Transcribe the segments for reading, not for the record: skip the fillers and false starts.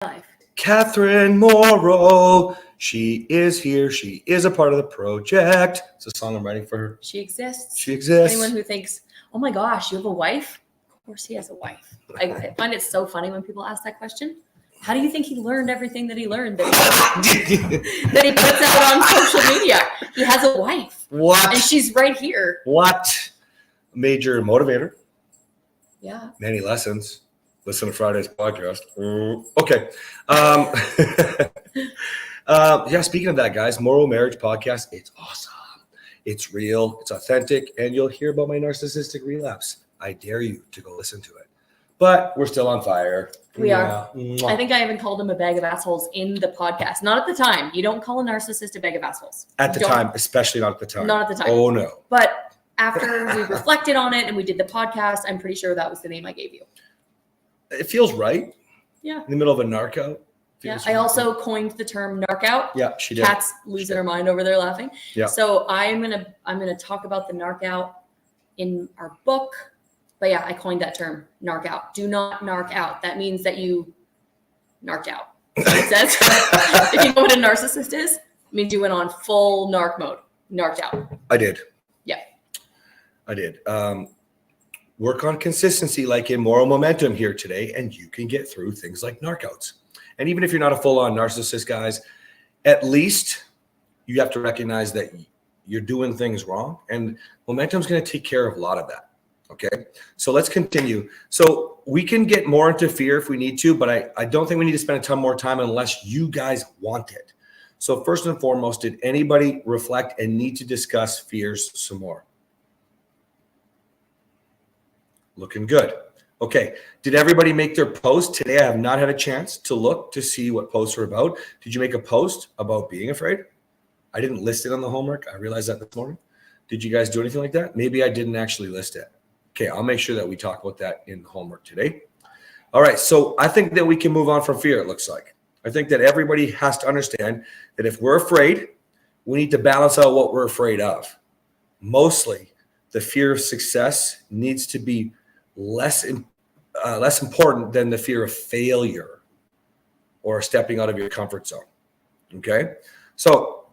Life. Kathryn Morrow. She is here. She is a part of the project. It's a song I'm writing for her. She exists. She exists. Anyone who thinks, oh my gosh, you have a wife? Of course he has a wife. I find it so funny when people ask that question. How do you think he learned everything that he learned that he puts out on social media? He has a wife. What? And she's right here. What? Major motivator. Yeah. Many lessons. Listen to Friday's podcast. Okay. Yeah, speaking of that, guys, Morrow Marriage Podcast, it's awesome. It's real, it's authentic, and you'll hear about my narcissistic relapse. I dare you to go listen to it. But we're still on fire. We are. I think I even called him a bag of assholes in the podcast. Not at the time. You don't call a narcissist a bag of assholes. At the time, especially not at the time. Not at the time. Oh, no. But after we reflected on it and we did the podcast, I'm pretty sure that was the name I gave you. It feels right. Yeah. In the middle of a narco. Yeah. I also coined the term narc out. Yeah, she did. Kat's losing her mind over there laughing. Yeah. So I'm gonna talk about the narc out in our book. But yeah, I coined that term, narc out. Do not narc out. That means that you narked out. It says. If you know what a narcissist is, it means you went on full narc mode. Narked out. I did. Yeah. I did. Work on consistency like in Moral Momentum here today, and you can get through things like narcouts. And even if you're not a full-on narcissist, guys, at least you have to recognize that you're doing things wrong, and momentum's going to take care of a lot of that. Okay, so let's continue. So we can get more into fear if we need to, but I don't think we need to spend a ton more time unless you guys want it. So first and foremost, did anybody reflect and need to discuss fears some more? Looking good. Okay. Did everybody make their post? Today I have not had a chance to look to see what posts are about. Did you make a post about being afraid? I didn't list it on the homework. I realized that this morning. Did you guys do anything like that? Maybe I didn't actually list it. Okay. I'll make sure that we talk about that in the homework today. All right. So I think that we can move on from fear, it looks like. I think that everybody has to understand that if we're afraid, we need to balance out what we're afraid of. Mostly the fear of success needs to be less important than the fear of failure or stepping out of your comfort zone. Okay. So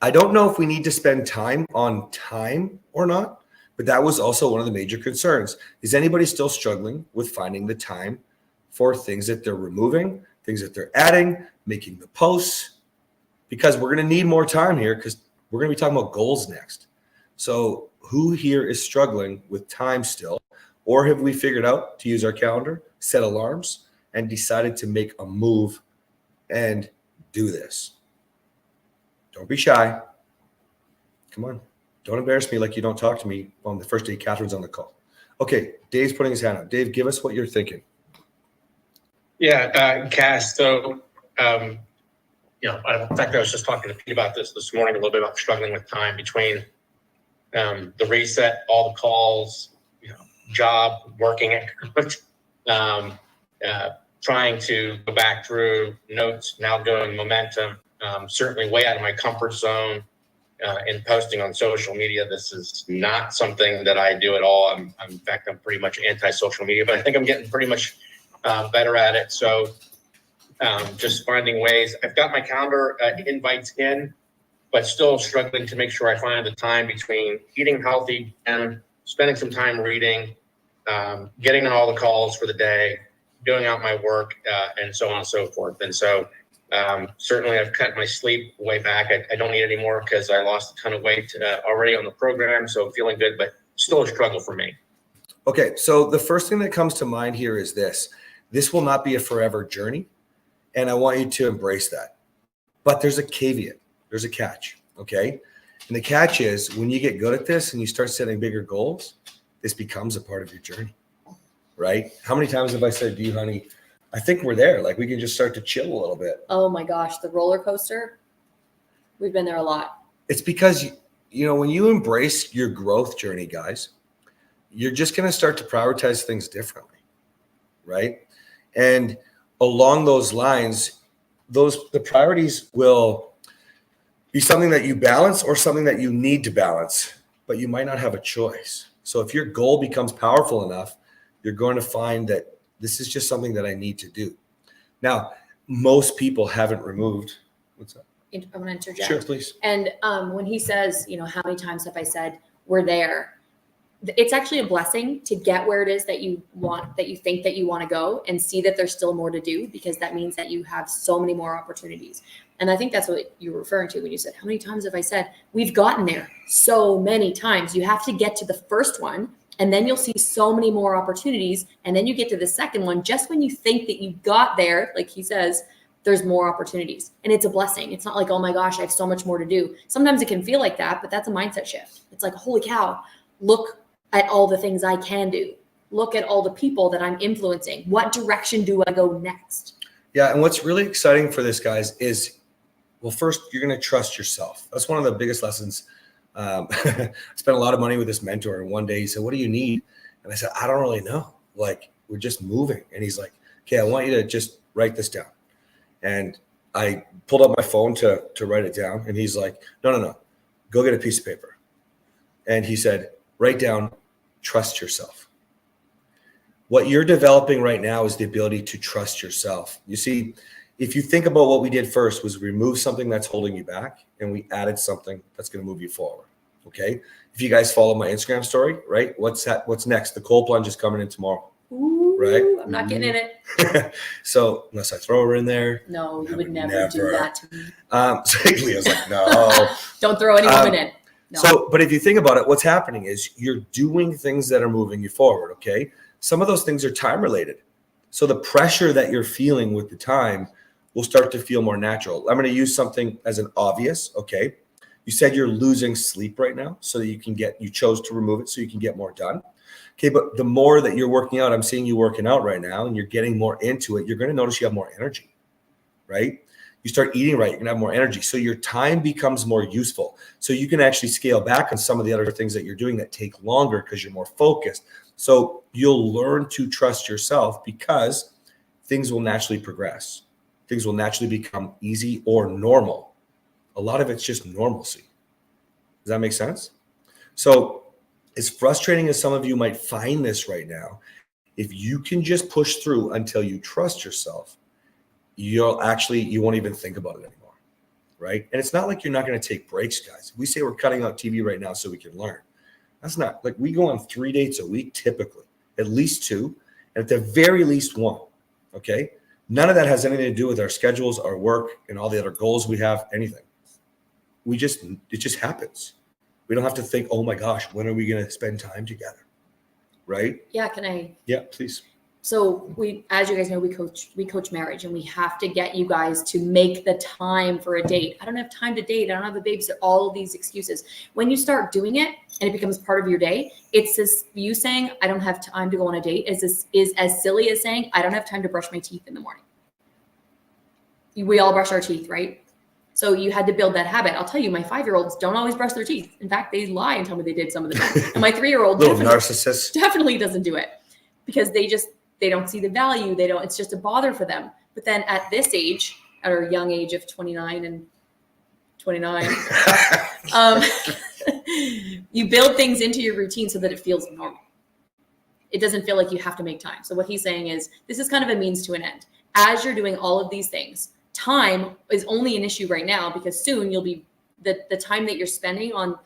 I don't know if we need to spend time on time or not, but that was also one of the major concerns. Is anybody still struggling with finding the time for things that they're removing, things that they're adding, making the posts? Because we're going to need more time here because we're going to be talking about goals next. So who here is struggling with time still? Or have we figured out to use our calendar, set alarms, and decided to make a move and do this? Don't be shy. Come on. Don't embarrass me like you don't talk to me on the first day Kathryn's on the call. Okay, Dave's putting his hand up. Dave, give us what you're thinking. Yeah, Cass. So, in fact, I was just talking to Pete about this morning, a little bit about struggling with time between the reset, all the calls, job, working it, trying to go back through notes, now going momentum, certainly way out of my comfort zone in posting on social media. This is not something that I do at all. In fact, I'm pretty much anti-social media, but I think I'm getting pretty much better at it. So just finding ways. I've got my calendar invites in, but still struggling to make sure I find the time between eating healthy and spending some time reading, getting on all the calls for the day, doing out my work, and so on and so forth. And so certainly I've cut my sleep way back. I don't need any more because I lost a ton of weight already on the program. So feeling good, but still a struggle for me. Okay, so the first thing that comes to mind here is this. This will not be a forever journey, and I want you to embrace that. But there's a caveat. There's a catch, okay? And the catch is when you get good at this and you start setting bigger goals, this becomes a part of your journey, right? How many times have I said to you, honey, I think we're there. Like we can just start to chill a little bit. Oh my gosh, the roller coaster. We've been there a lot. It's because, when you embrace your growth journey, guys, you're just going to start to prioritize things differently, right? And along those lines, the priorities will be something that you balance or something that you need to balance, but you might not have a choice. So if your goal becomes powerful enough, you're going to find that this is just something that I need to do. Now, most people haven't removed. What's that? I'm going to interject. Sure, please. And when he says, how many times have I said we're there? It's actually a blessing to get where it is that you want, that you think that you want to go, and see that there's still more to do, because that means that you have so many more opportunities. And I think that's what you were referring to when you said, how many times have I said? We've gotten there so many times. You have to get to the first one, and then you'll see so many more opportunities. And then you get to the second one, just when you think that you got there, like he says, there's more opportunities. And it's a blessing. It's not like, oh my gosh, I have so much more to do. Sometimes it can feel like that, but that's a mindset shift. It's like, holy cow, look at all the things I can do. Look at all the people that I'm influencing. What direction do I go next? Yeah. And what's really exciting for this, guys, is, well, first, you're going to trust yourself. That's one of the biggest lessons. I spent a lot of money with this mentor, and one day he said, what do you need? And I said, I don't really know. Like, we're just moving. And he's like, okay, I want you to just write this down. And I pulled up my phone to write it down. And he's like, no, go get a piece of paper. And he said, write down, trust yourself. What you're developing right now is the ability to trust yourself. You see, if you think about what we did first, was remove something that's holding you back, and we added something that's going to move you forward. Okay. If you guys follow my Instagram story, right? What's next? The cold plunge is coming in tomorrow. Ooh, right? I'm not getting in it. So unless I throw her in there. No, you would never do that to me. So Leah's like, no. Don't throw any woman in. No. So, but if you think about it, what's happening is you're doing things that are moving you forward, okay? Some of those things are time related. So the pressure that you're feeling with the time will start to feel more natural. I'm going to use something as an obvious, okay? You said you're losing sleep right now, so that you chose to remove it so you can get more done. Okay, but the more that you're working out, I'm seeing you working out right now, and you're getting more into it, you're going to notice you have more energy, right? You start eating right, you're going to have more energy. So your time becomes more useful. So you can actually scale back on some of the other things that you're doing that take longer because you're more focused. So you'll learn to trust yourself, because things will naturally progress. Things will naturally become easy or normal. A lot of it's just normalcy. Does that make sense? So as frustrating as some of you might find this right now, if you can just push through until you trust yourself, you won't even think about it anymore, right? And it's not like you're not going to take breaks, guys. We say we're cutting out TV right now so we can learn. That's not, like, we go on 3 dates a week, typically, at least 2, and at the very least 1, okay? None of that has anything to do with our schedules, our work, and all the other goals we have, anything. It just happens. We don't have to think, oh my gosh, when are we going to spend time together, right? Yeah, can I? Yeah, please. So as you guys know, we coach marriage, and we have to get you guys to make the time for a date. I don't have time to date. I don't have a babysitter. All of these excuses. When you start doing it and it becomes part of your day, it's this, you saying, I don't have time to go on a date is as silly as saying, I don't have time to brush my teeth in the morning. We all brush our teeth, right? So you had to build that habit. I'll tell you, my 5-year-olds don't always brush their teeth. In fact, they lie and tell me they did some of the time. And my 3-year-old definitely doesn't do it, because they don't see the value. It's just a bother for them. But then at this age, at our young age of 29 and 29, you build things into your routine so that it feels normal. It doesn't feel like you have to make time. So what he's saying is, this is kind of a means to an end. As you're doing all of these things, time is only an issue right now, because soon you'll be the time that you're spending on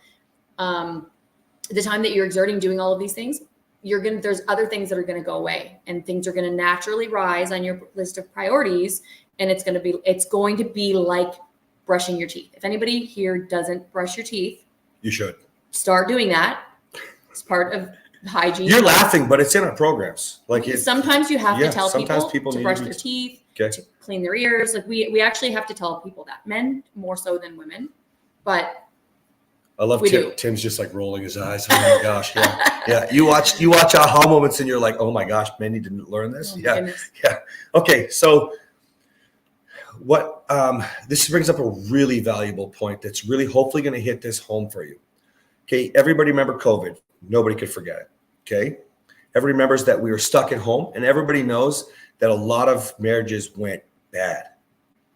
the time that you're exerting doing all of these things. There's other things that are going to go away, and things are going to naturally rise on your list of priorities. And it's going to be like brushing your teeth. If anybody here doesn't brush your teeth, you should start doing that. It's part of hygiene. You're laughing, but it's in our programs. Sometimes you have to tell people to brush their teeth, okay, to clean their ears. Like we actually have to tell people that, men more so than women, but I love Tim's just like rolling his eyes. Oh my gosh. Yeah. You watch aha moments and you're like, oh my gosh, men need to learn this. Yeah. Okay. So this brings up a really valuable point that's really hopefully going to hit this home for you. Okay. Everybody remember COVID. Nobody could forget it. Okay. Everybody remembers that we were stuck at home, and everybody knows that a lot of marriages went bad,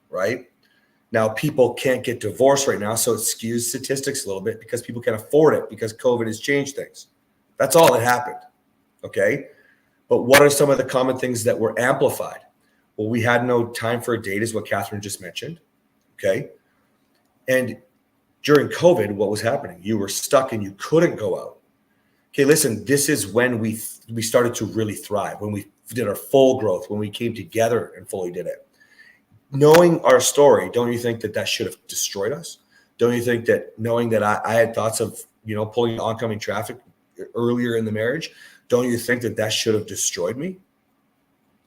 right? Now, people can't get divorced right now, so it skews statistics a little bit because people can't afford it because COVID has changed things. That's all that happened, okay? But what are some of the common things that were amplified? Well, we had no time for a date is what Kathryn just mentioned. Okay. And during COVID, what was happening? You were stuck and you couldn't go out. Okay, listen, this is when we started to really thrive, when we did our full growth, when we came together and fully did it. Knowing our story, don't you think that should have destroyed us? Don't you think that knowing that I had thoughts of, pulling oncoming traffic earlier in the marriage, don't you think that should have destroyed me?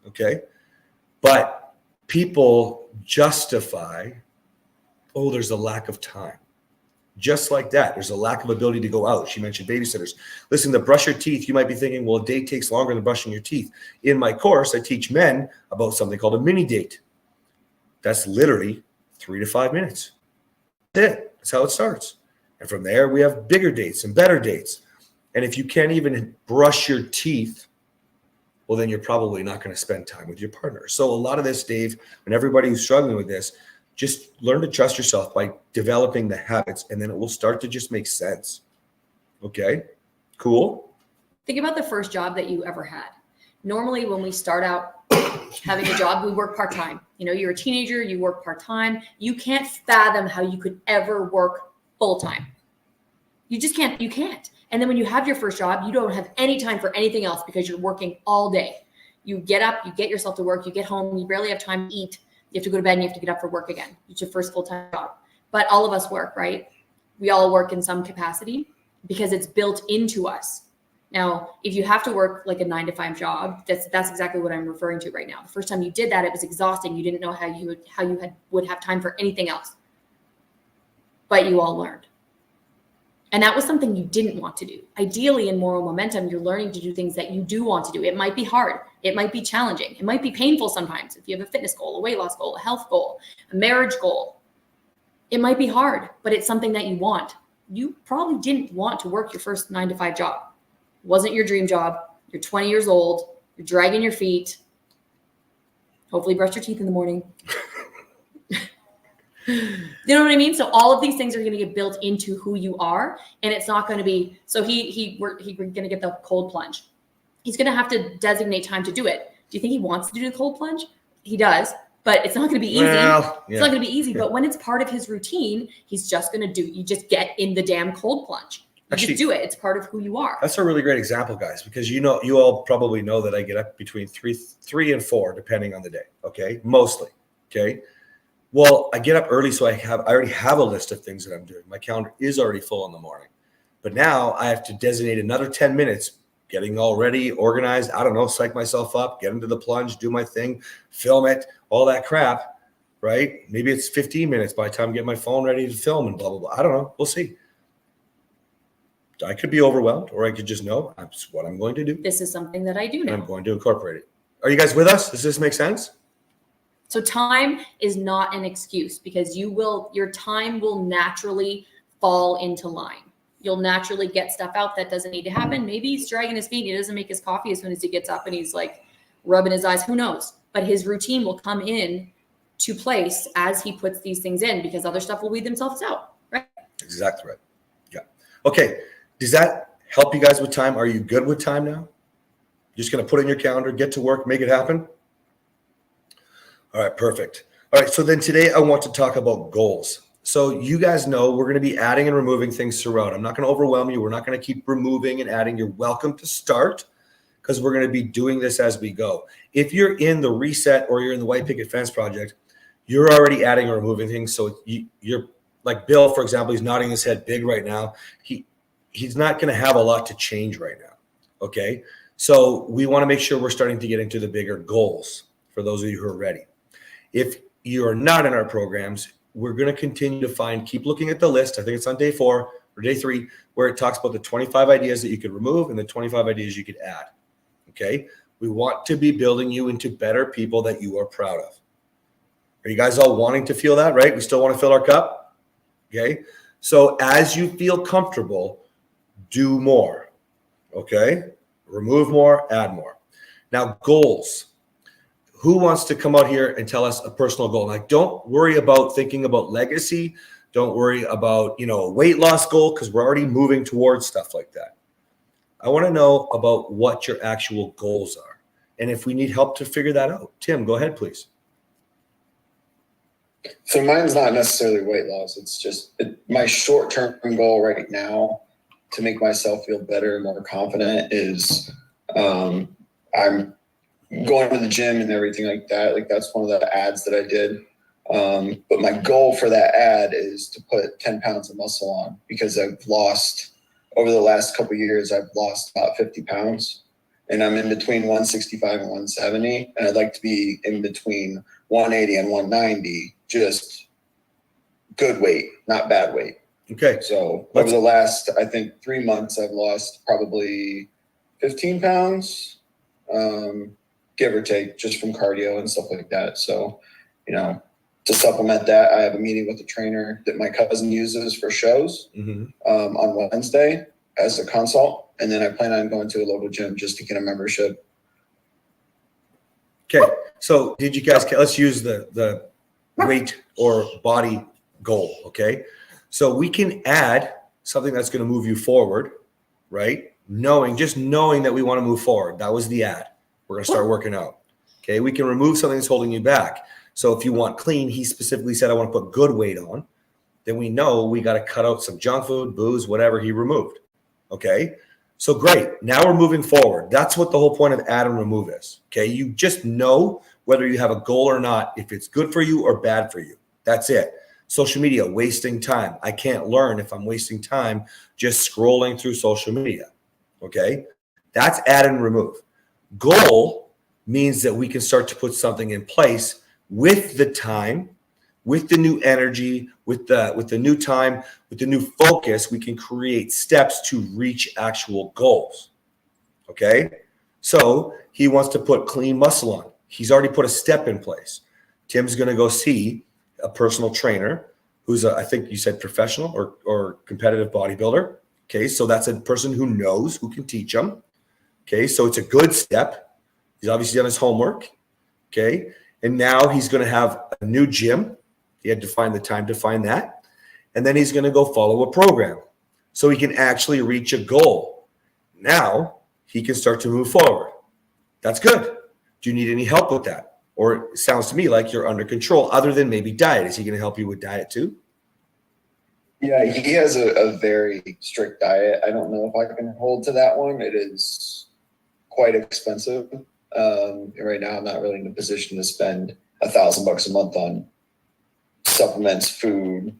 Okay. But people justify, oh, there's a lack of time. Just like that, there's a lack of ability to go out. She mentioned babysitters. Listen, to brush your teeth, you might be thinking, well, a date takes longer than brushing your teeth. In my course, I teach men about something called a mini date. That's literally 3 to 5 minutes. That's it. That's how it starts. And from there, we have bigger dates and better dates. And if you can't even brush your teeth, well, then you're probably not going to spend time with your partner. So a lot of this, Dave, and everybody who's struggling with this, just learn to trust yourself by developing the habits, and then it will start to just make sense. Okay, cool. Think about the first job that you ever had. Normally, when we start out having a job, we work part-time. You're a teenager, you work part-time. You can't fathom how you could ever work full-time. You just can't. You can't. And then when you have your first job, you don't have any time for anything else because you're working all day. You get up, you get yourself to work, you get home, you barely have time to eat. You have to go to bed and you have to get up for work again. It's your first full-time job. But all of us work, right? We all work in some capacity because it's built into us. Now, if you have to work like a 9-to-5 job, that's exactly what I'm referring to right now. The first time you did that, it was exhausting. You didn't know how you would have time for anything else. But you all learned. And that was something you didn't want to do. Ideally, in Morrow Momentum, you're learning to do things that you do want to do. It might be hard. It might be challenging. It might be painful sometimes. If you have a fitness goal, a weight loss goal, a health goal, a marriage goal, it might be hard, but it's something that you want. You probably didn't want to work your first 9-to-5 job. It wasn't your dream job. You're 20 years old. You're dragging your feet. Hopefully brush your teeth in the morning. You know what I mean? So all of these things are going to get built into who you are, and it's not going to be, so we're going to get the cold plunge. He's going to have to designate time to do it. Do you think he wants to do the cold plunge? He does, but it's not going to be easy. Well, yeah. It's not going to be easy, but when it's part of his routine, he's just going to you just get in the damn cold plunge. You just do it. It's part of who you are. That's a really great example, guys, because you all probably know that I get up between 3 and 4, depending on the day. Okay. Mostly. Okay. Well, I get up early, so I already have a list of things that I'm doing. My calendar is already full in the morning, but now I have to designate another 10 minutes, getting all ready, organized. I don't know, psych myself up, get into the plunge, do my thing, film it, all that crap, right? Maybe it's 15 minutes by the time I get my phone ready to film and blah, blah, blah. I don't know. We'll see. I could be overwhelmed, or I could just know that's what I'm going to do. This is something that I do now. And I'm going to incorporate it. Are you guys with us? Does this make sense? So time is not an excuse, because your time will naturally fall into line. You'll naturally get stuff out that doesn't need to happen. Maybe he's dragging his feet. He doesn't make his coffee as soon as he gets up and he's like rubbing his eyes. Who knows? But his routine will come in to place as he puts these things in, because other stuff will weed themselves out, right? Exactly right. Yeah. Okay. Does that help you guys with time? Are you good with time now? Just going to put it in your calendar, get to work, make it happen? All right, perfect. All right, so then today I want to talk about goals. So you guys know we're going to be adding and removing things throughout. I'm not going to overwhelm you. We're not going to keep removing and adding. You're welcome to start, because we're going to be doing this as we go. If you're in the reset or you're in the white picket fence project, you're already adding or removing things. So you're like Bill, for example, he's nodding his head big right now. He's not going to have a lot to change right now. Okay. So we want to make sure we're starting to get into the bigger goals for those of you who are ready. If you're not in our programs, we're going to continue to keep looking at the list. I think it's on day 4 or day 3, where it talks about the 25 ideas that you could remove and the 25 ideas you could add. Okay. We want to be building you into better people that you are proud of. Are you guys all wanting to feel that, right? We still want to fill our cup. Okay. So as you feel comfortable, do more. Okay. Remove more, add more. Now, goals. Who wants to come out here and tell us a personal goal? Like, don't worry about thinking about legacy. Don't worry about, a weight loss goal, because we're already moving towards stuff like that. I want to know about what your actual goals are. And if we need help to figure that out, Tim, go ahead, please. So mine's not necessarily weight loss. It's just my short-term goal right now to make myself feel better and more confident is I'm going to the gym and everything like that. Like that's one of the ads that I did. But my goal for that ad is to put 10 pounds of muscle on because I've lost over the last couple of years, I've lost about 50 pounds and I'm in between 165 and 170. And I'd like to be in between 180 and 190, just good weight, not bad weight. Okay. So over the last, I think 3 months, I've lost probably 15 pounds, give or take, just from cardio and stuff like that. So, you know, to supplement that, I have a meeting with a trainer that my cousin uses for shows on Wednesday as a consult. And then I plan on going to a local gym just to get a membership. Okay. So did you guys, let's use the weight or body goal. Okay. So we can add something that's going to move you forward, right? Just knowing that we want to move forward. That was the ad. We're going to start working out. Okay. We can remove something that's holding you back. So if you want clean, he specifically said, I want to put good weight on. Then we know we got to cut out some junk food, booze, whatever he removed. Okay. So great. Now we're moving forward. That's what the whole point of add and remove is. Okay. You just know whether you have a goal or not, if it's good for you or bad for you. That's it. Social media, wasting time. I can't learn if I'm wasting time just scrolling through social media. Okay. That's add and remove. Goal means that we can start to put something in place with the time, with the new energy, with the new time, with the new focus. We can create steps to reach actual goals. Okay. So he wants to put clean muscle on. He's already put a step in place. Tim's going to go see a personal trainer who's I think you said professional or competitive bodybuilder. Okay. So that's a person who knows, who can teach him. Okay. So it's a good step. He's obviously done his homework. Okay. And now he's going to have a new gym. He had to find the time to find that. And then he's going to go follow a program so he can actually reach a goal. Now he can start to move forward. That's good. Do you need any help with that? Or it sounds to me like you're under control other than maybe diet. Is he going to help you with diet too? Yeah, he has a very strict diet. I don't know if I can hold to that one. It is quite expensive. Right now, I'm not really in a position to spend $1,000 a month on supplements, food,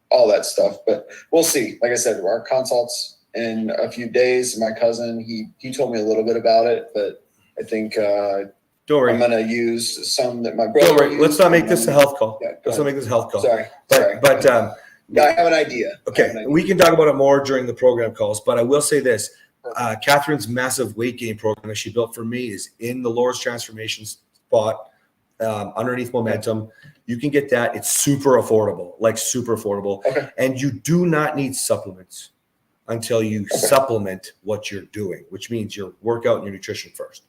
all that stuff. But we'll see. Like I said, our consults in a few days. My cousin, he told me a little bit about it, but I think don't worry. I'm going to use some that my brother. Don't worry. Let's not make this a health call. Yeah, Let's not make this a health call. Sorry. But I have an idea. Okay, we can talk about it more during the program calls, but I will say this. Kathryn's massive weight gain program that she built for me is in the Laura's Transformation spot underneath Momentum. You can get that. It's super affordable, like super affordable. Okay. And you do not need supplements until you supplement what you're doing, which means your workout and your nutrition first.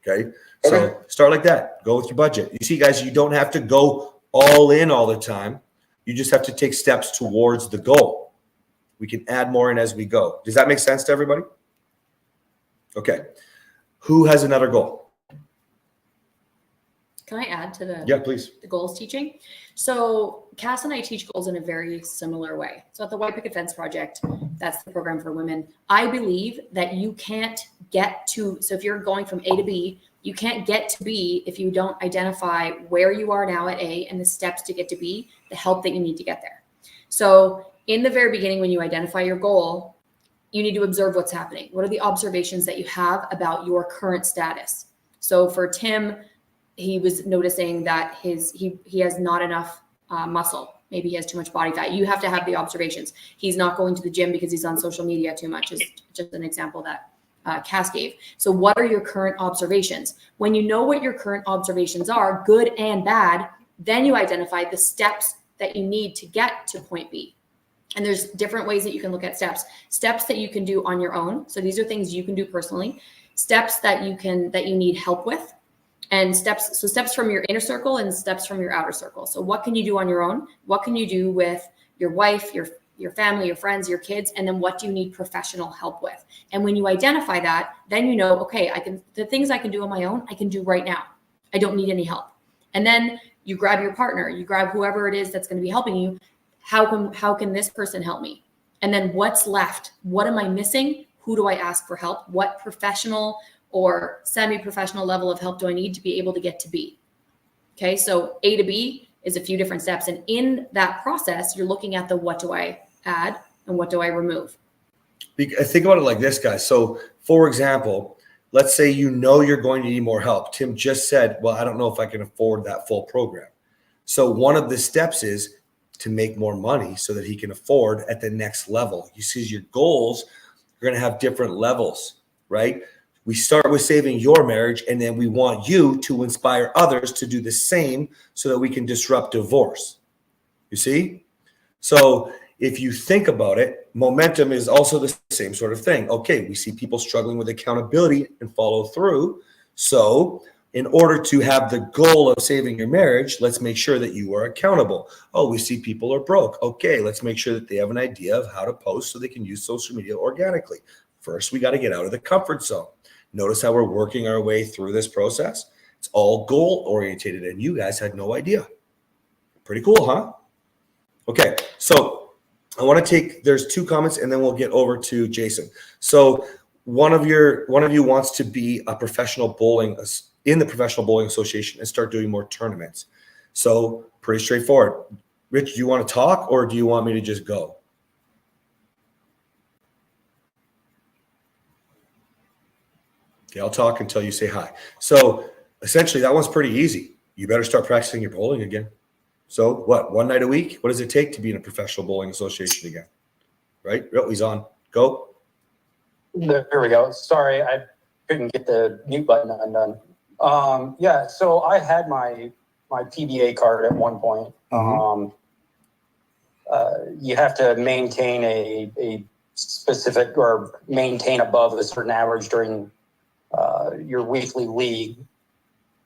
Okay. So start like that. Go with your budget. You see, guys, you don't have to go all in all the time. You just have to take steps towards the goal. We can add more in as we go. Does that make sense to everybody? Okay. Who has another goal? Can I add to the please. The goals teaching? So Cass and I teach goals in a very similar way. So at the White Picket Fence Project, that's the program for women. I believe that you can't get to, so if you're going from A to B, you can't get to B if you don't identify where you are now at A and the steps to get to B, the help that you need to get there. So in the very beginning, when you identify your goal, you need to observe what's happening. What are the observations that you have about your current status? So for Tim, he was noticing that he has not enough muscle. Maybe he has too much body fat. You have to have the observations. He's not going to the gym because he's on social media too much, is just an example that Cass gave. So what are your current observations? When you know what your current observations are, good and bad, then you identify the steps that you need to get to point B. And there's different ways that you can look at steps that you can do on your own. So these are things you can do personally, steps that you need help with, and steps from your inner circle and steps from your outer circle. So what can you do on your own? What can you do with your wife, your your family, your friends, your kids, and then what do you need professional help with? And when you identify that, then you know, okay, the things I can do on my own, I can do right now. I don't need any help. And then you grab your partner, you grab whoever it is that's going to be helping you. How can this person help me? And then what's left? What am I missing? Who do I ask for help? What professional or semi-professional level of help do I need to be able to get to B? Okay, so A to B is a few different steps. And in that process, you're looking at the what do I add and what do I remove? Think about it like this, guys. So, for example, let's say you know you're going to need more help. Tim just said, well, I don't know if I can afford that full program. So one of the steps is to make more money so that he can afford at the next level. You see, your goals are going to have different levels, right? We start with saving your marriage, and then we want you to inspire others to do the same so that we can disrupt divorce. You see? So if you think about it, momentum is also the same sort of thing. Okay, we see people struggling with accountability and follow through. So in order to have the goal of saving your marriage, let's make sure that you are accountable. Oh, we see people are broke. Okay, let's make sure that they have an idea of how to post so they can use social media organically. First, we got to get out of the comfort zone. Notice how we're working our way through this process. It's all goal orientated, and you guys had no idea. Pretty cool, huh? Okay, so I want to there's 2 comments, and then we'll get over to Jason. So one of you wants to be a professional in the Professional Bowling Association and start doing more tournaments. So pretty straightforward. Rich, do you want to talk, or do you want me to just go? Okay, I'll talk until you say hi. So essentially, that one's pretty easy. You better start practicing your bowling again. So what, 1 night a week? What does it take to be in a Professional Bowling Association again? Right? Oh, he's on. Go. There we go. Sorry, I couldn't get the mute button undone. Yeah, so I had my PBA card at one point. You have to maintain a specific or maintain above a certain average during your weekly league,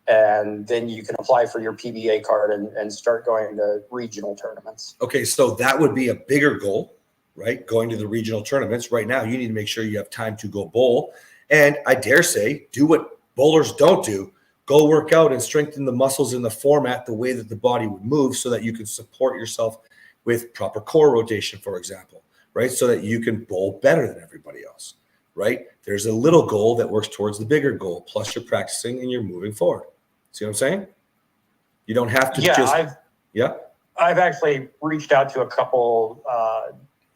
and then you can apply for your PBA card and start going to regional tournaments. Okay, so that would be a bigger goal, right? Going to the regional tournaments. Right now, you need to make sure you have time to go bowl. And I dare say, do what bowlers don't do. Go work out and strengthen the muscles in the format the way that the body would move so that you can support yourself with proper core rotation, for example, right? So that you can bowl better than everybody else, right? There's a little goal that works towards the bigger goal. Plus you're practicing and you're moving forward. See what I'm saying? You don't have to I've actually reached out to a couple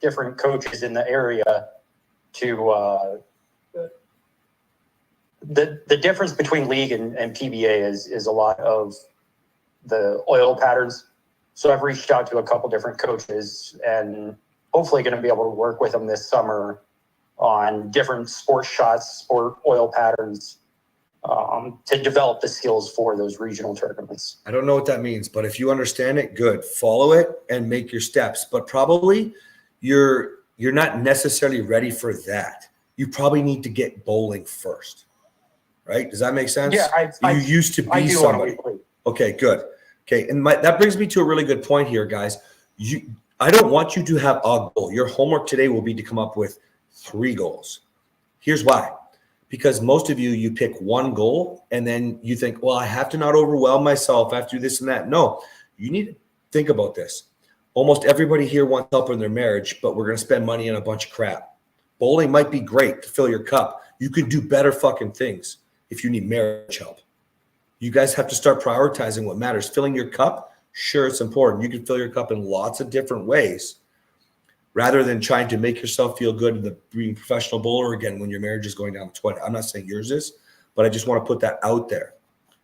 different coaches in the area to the difference between league and PBA is a lot of the oil patterns. So I've reached out to a couple different coaches and hopefully going to be able to work with them this summer on different sport shots, sport oil patterns, to develop the skills for those regional tournaments. I don't know what that means, but if you understand it, good. Follow it and make your steps. But probably you're not necessarily ready for that. You probably need to get bowling first, right? Does that make sense? Yeah, you used to be somebody. Okay, good. Okay, and that brings me to a really good point here, guys. I don't want you to have a goal. Your homework today will be to come up with 3 goals. Here's why. Because most of you pick one goal and then you think, well, I have to not overwhelm myself. I have to do this and that. No, you need to think about this. Almost everybody here wants help in their marriage, but we're going to spend money on a bunch of crap. Bowling might be great to fill your cup. You could do better fucking things if you need marriage help. You guys have to start prioritizing what matters. Filling your cup, sure, it's important. You can fill your cup in lots of different ways, rather than trying to make yourself feel good in being a professional bowler again when your marriage is going down the toilet. I'm not saying yours is, but I just want to put that out there.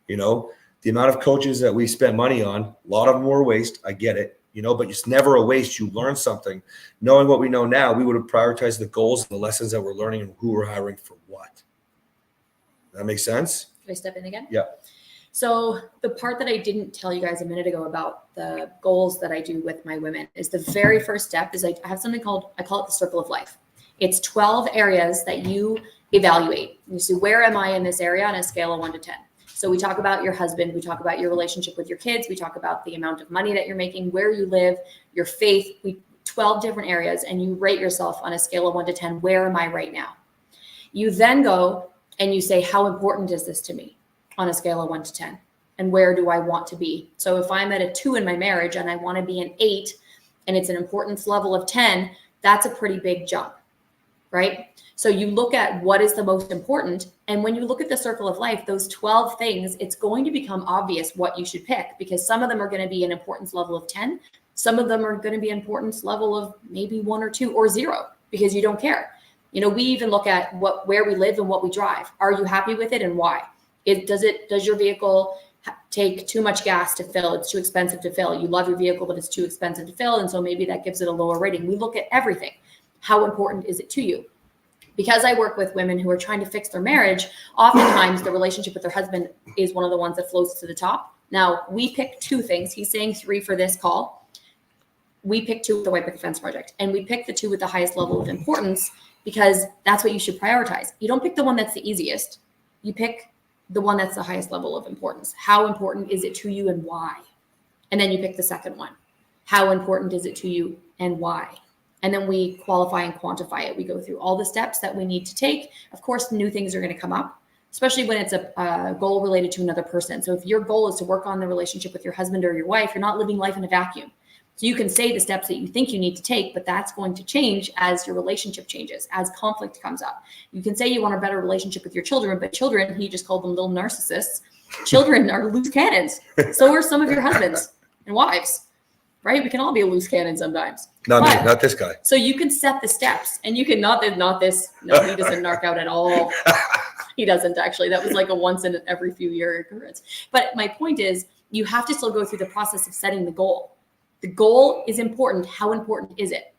You know, the amount of coaches that we spend money on, a lot of them were a waste. I get it, but it's never a waste. You learn something. Knowing what we know now, we would have prioritized the goals and the lessons that we're learning and who we're hiring for what. That makes sense? Can I step in again? Yeah. So the part that I didn't tell you guys a minute ago about the goals that I do with my women is the very first step is I have something I call it the circle of life. It's 12 areas that you evaluate. You see, where am I in this area on a scale of 1 to 10? So we talk about your husband, we talk about your relationship with your kids, we talk about the amount of money that you're making, where you live, your faith. 12 different areas and you rate yourself on a scale of 1 to 10. Where am I right now? You then go and you say, how important is this to me on a scale of 1 to 10? And where do I want to be? So if I'm at a 2 in my marriage and I want to be an 8 and it's an importance level of 10, that's a pretty big jump, right? So you look at what is the most important. And when you look at the circle of life, those 12 things, it's going to become obvious what you should pick, because some of them are going to be an importance level of 10. Some of them are going to be importance level of maybe 1 or 2 or 0 because you don't care. We even look at where we live and what we drive. Are you happy with it and why? Does your vehicle take too much gas to fill? It's too expensive to fill. You love your vehicle, but it's too expensive to fill. And so maybe that gives it a lower rating. We look at everything. How important is it to you? Because I work with women who are trying to fix their marriage, oftentimes the relationship with their husband is one of the ones that floats to the top. Now, we pick 2 things. He's saying 3 for this call. We pick 2 with the White Picket Fence Project, and we pick the 2 with the highest level of importance because that's what you should prioritize. You don't pick the one that's the easiest. You pick the one that's the highest level of importance. How important is it to you and why? And then you pick the second one. How important is it to you and why? And then we qualify and quantify it. We go through all the steps that we need to take. Of course, new things are going to come up, especially when it's a goal related to another person. So if your goal is to work on the relationship with your husband or your wife, you're not living life in a vacuum. So you can say the steps that you think you need to take, but that's going to change as your relationship changes, as conflict comes up. You can say you want a better relationship with your children, but children, he just called them little narcissists. Children are loose cannons. So are some of your husbands and wives, right? We can all be a loose cannon sometimes. Not me, not this guy. So you can set the steps, and you can not this. No, he doesn't narc out at all. He doesn't actually. That was like a once in every few year occurrence. But my point is, you have to still go through the process of setting the goal. The goal is important. How important is it?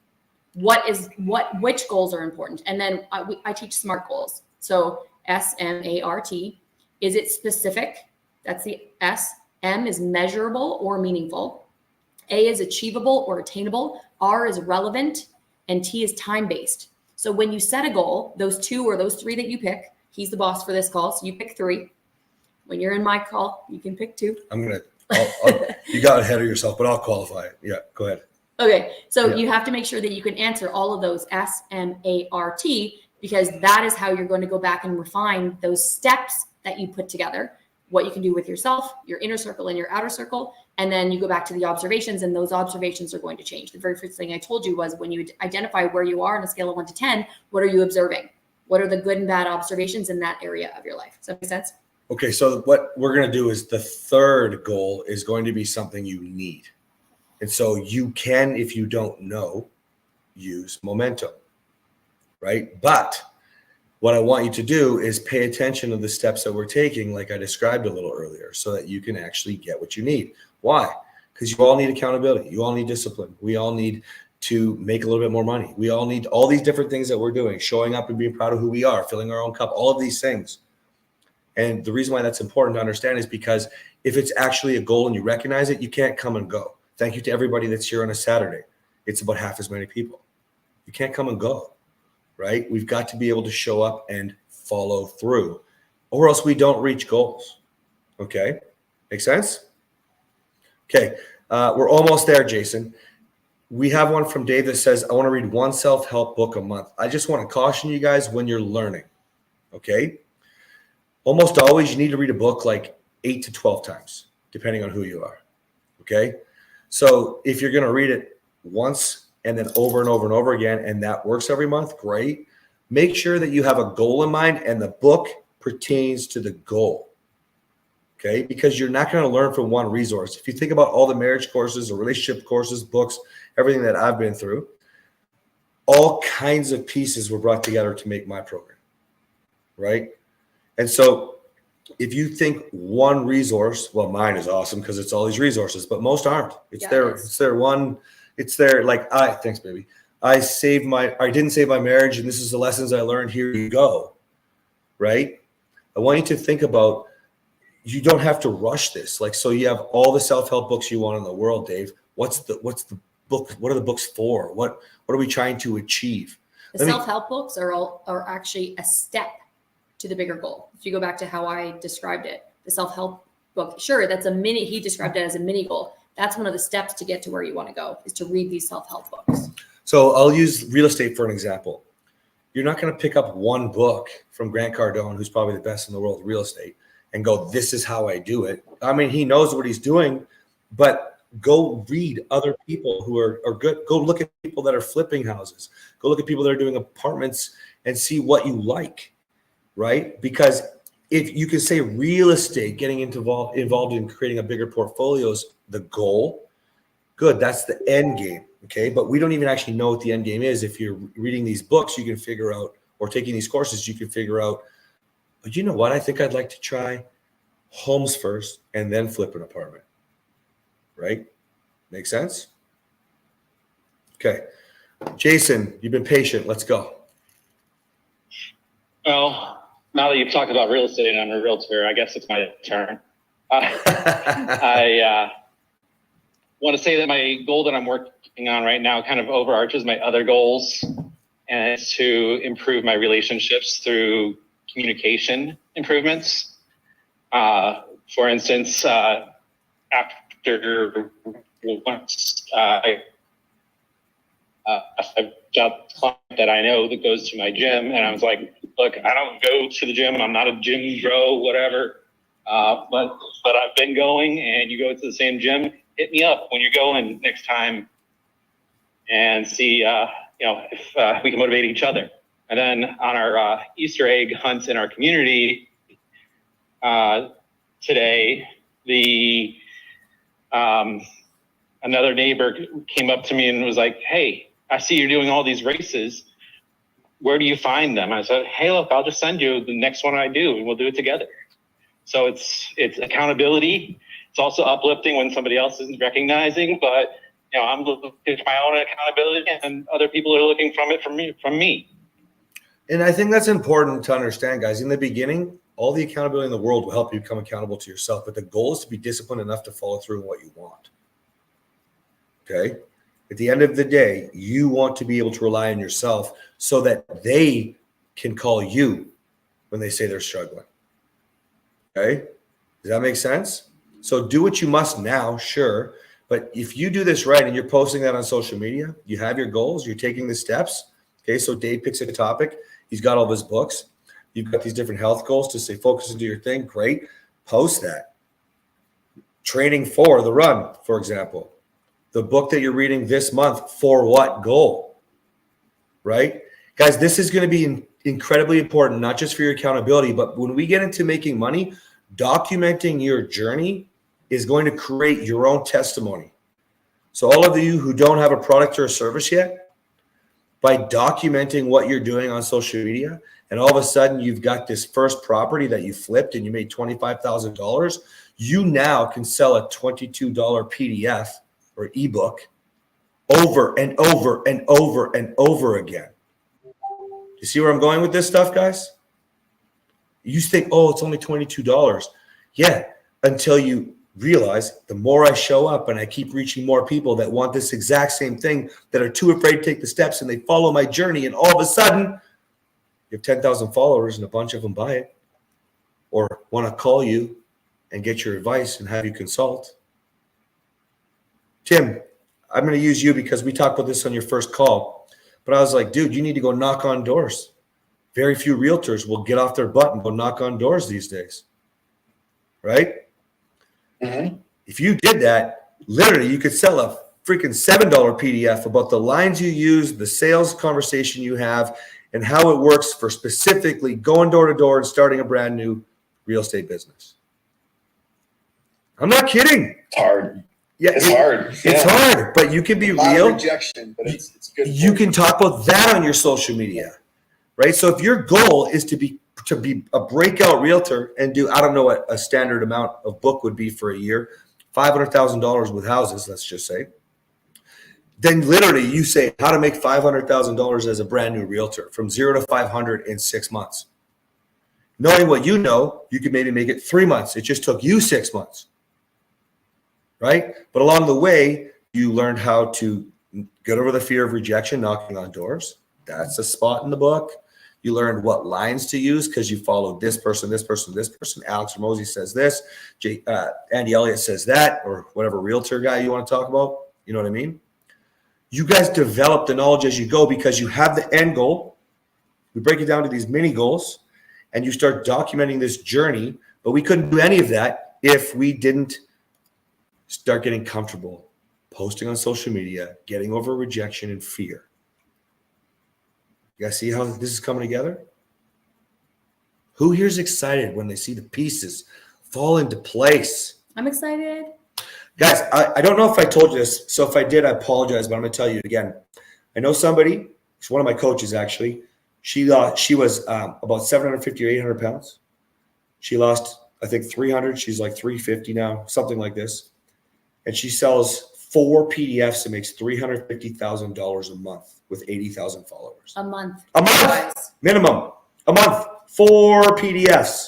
Which goals are important? And then I teach SMART goals. So SMART, is it specific? That's the S. M is measurable or meaningful. A is achievable or attainable. R is relevant. And T is time-based. So when you set a goal, those 2 or those 3 that you pick, he's the boss for this call, so you pick 3. When you're in my call, you can pick 2. You got ahead of yourself, but I'll qualify it. Yeah, go ahead. Okay, so you have to make sure that you can answer all of those SMART, because that is how you're going to go back and refine those steps that you put together, what you can do with yourself, your inner circle and your outer circle, and then you go back to the observations, and those observations are going to change. The very first thing I told you was when you identify where you are on a scale of 1 to 10, what are you observing? What are the good and bad observations in that area of your life? Does that make sense? Okay, so what we're going to do is the third goal is going to be something you need. And so you can, if you don't know, use momentum, right? But what I want you to do is pay attention to the steps that we're taking, like I described a little earlier, so that you can actually get what you need. Why? Because you all need accountability. You all need discipline. We all need to make a little bit more money. We all need all these different things that we're doing, showing up and being proud of who we are, filling our own cup, all of these things. And the reason why that's important to understand is because if it's actually a goal and you recognize it, you can't come and go. Thank you to everybody that's here on a Saturday. It's about half as many people. You can't come and go, right? We've got to be able to show up and follow through, or else we don't reach goals. Okay? Make sense? Okay. We're almost there, Jason. We have one from Dave that says, I want to read 1 self-help book a month. I just want to caution you guys when you're learning. Okay? Almost always you need to read a book like 8 to 12 times, depending on who you are. Okay? So if you're going to read it once and then over and over and over again, and that works every month, great. Make sure that you have a goal in mind and the book pertains to the goal. Okay? Because you're not going to learn from one resource. If you think about all the marriage courses or relationship courses, books, everything that I've been through, all kinds of pieces were brought together to make my program. Right? And so if you think one resource, well, mine is awesome because it's all these resources, but most aren't. It's thanks, baby. I didn't save my marriage, and this is the lessons I learned. Here you go. Right? I want you to think about, you don't have to rush this. Like, so you have all the self-help books you want in the world, Dave. What's the book? What are the books for? What are we trying to achieve? The self-help books are actually a step to the bigger goal. If you go back to how I described it, the self-help book, sure, that's he described it as a mini goal. That's one of the steps to get to where you want to go, is to read these self-help books. So I'll use real estate for an example. You're not going to pick up one book from Grant Cardone, who's probably the best in the world of real estate, and go, this is how I do it. I mean, he knows what he's doing, but go read other people who are good. Go look at people that are flipping houses. Go look at people that are doing apartments and see what you like, right? Because if you can say real estate, getting involved in creating a bigger portfolio is the goal, good. That's the end game. Okay. But we don't even actually know what the end game is. If you're reading these books, you can figure out, or taking these courses, you can figure out, but you know what? I think I'd like to try homes first and then flip an apartment. Right? Make sense? Okay. Jason, you've been patient. Let's go. Well, now that you've talked about real estate and I'm a realtor, I guess it's my turn. I want to say that my goal that I'm working on right now kind of overarches my other goals, and it's to improve my relationships through communication improvements. For instance, after once I've got a client that I know that goes to my gym, and I was like, look, I don't go to the gym. I'm not a gym bro, whatever. But I've been going, and you go to the same gym. Hit me up when you're going next time, and see, if we can motivate each other. And then on our Easter egg hunts in our community today, another neighbor came up to me and was like, hey, I see you're doing all these races. Where do you find them? I said, hey, look, I'll just send you the next one I do, and we'll do it together. So it's accountability. It's also uplifting when somebody else isn't recognizing, but I'm looking at my own accountability, and other people are looking from me. And I think that's important to understand, guys. In the beginning, all the accountability in the world will help you become accountable to yourself, but the goal is to be disciplined enough to follow through on what you want. Okay? At the end of the day, you want to be able to rely on yourself so that they can call you when they say they're struggling. Okay? Does that make sense? So do what you must now, sure. But if you do this right and you're posting that on social media, you have your goals, you're taking the steps. Okay, so Dave picks a topic. He's got all of his books. You've got these different health goals to say focus and do your thing. Great. Post that. Training for the run, for example. The book that you're reading this month, for what goal? Right? Guys, this is going to be incredibly important, not just for your accountability, but when we get into making money, documenting your journey is going to create your own testimony. So all of you who don't have a product or a service yet, by documenting what you're doing on social media, and all of a sudden you've got this first property that you flipped and you made $25,000, you now can sell a $22 PDF or ebook over and over and over and over again. You see where I'm going with this stuff, guys? You think, oh, it's only $22. Yeah, until you realize the more I show up and I keep reaching more people that want this exact same thing, that are too afraid to take the steps, and they follow my journey, and all of a sudden you have 10,000 followers and a bunch of them buy it or want to call you and get your advice and have you consult. Tim, I'm going to use you because we talked about this on your first call, but I was like, dude, you need to go knock on doors. Very few realtors will get off their butt and go knock on doors these days. Right? Mm-hmm. If you did that, literally you could sell a freaking $7 PDF about the lines you use, the sales conversation you have, and how it works for specifically going door to door and starting a brand new real estate business. I'm not kidding. It's hard. Yeah, it's hard. It's hard, but you can be real. Rejection, but it's good. You can talk about that on your social media, right? So if your goal is to be a breakout realtor and do, I don't know what a standard amount of book would be for a year, $500,000 with houses, let's just say. Then literally you say how to make $500,000 as a brand new realtor from 0 to 500 in 6 months. Knowing what you know, you could maybe make it 3 months. It just took you 6 months, right? But along the way, you learned how to get over the fear of rejection, knocking on doors. That's a spot in the book. You learned what lines to use because you followed this person, this person, this person. Alex Ramosi says this. Andy Elliott says that, or whatever realtor guy you want to talk about. You know what I mean? You guys develop the knowledge as you go because you have the end goal. We break it down to these mini goals and you start documenting this journey. But we couldn't do any of that if we didn't start getting comfortable posting on social media, getting over rejection and fear. You guys see how this is coming together? Who here is excited when they see the pieces fall into place? I'm excited. Guys, I don't know if I told you this, so if I did, I apologize, but I'm going to tell you again. I know somebody, she's one of my coaches actually. She was about 750 or 800 pounds. She lost, I think, 300. She's like 350 now, something like this. And she sells 4 PDFs and makes $350,000 a month with 80,000 followers. A month. A month, Guys. minimum. A month, 4 PDFs.